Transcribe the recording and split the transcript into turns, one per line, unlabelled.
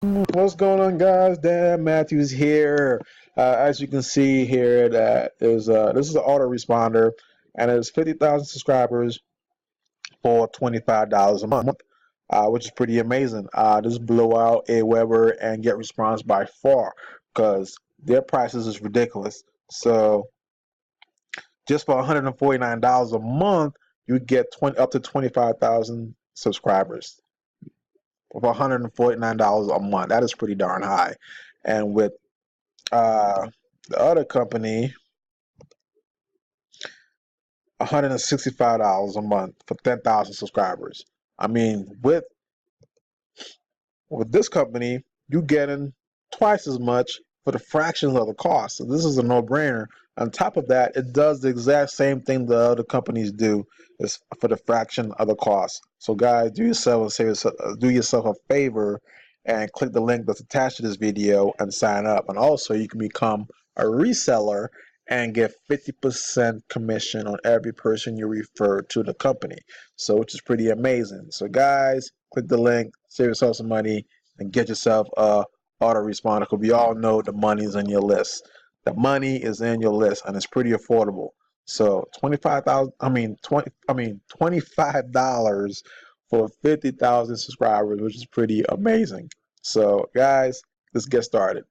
What's going on, guys? Dan Matthews here. As you can see here, that is this is an autoresponder, and it's 50,000 subscribers for $25 a month, which is pretty amazing. This blow out AWeber and Get Response by far, because their prices is ridiculous. So just for $149 a month, you get up to 25,000 subscribers for $149 a month. That is pretty darn high. And with the other company, $165 a month for 10,000 subscribers. I mean, with this company, you getting twice as much for the fractions of the cost. So this is a no-brainer. On top of that, it does the exact same thing the other companies do, is for the fraction of the cost. So guys, do yourself a favor and click the link that's attached to this video and sign up. And also, you can become a reseller and get 50% commission on every person you refer to the company. So, which is pretty amazing. So guys, click the link, save yourself some money, and get yourself a autoresponder, because we all know the money is in your list. The money is in your list, and it's pretty affordable. So $25 for 50,000 subscribers, which is pretty amazing. So guys, let's get started.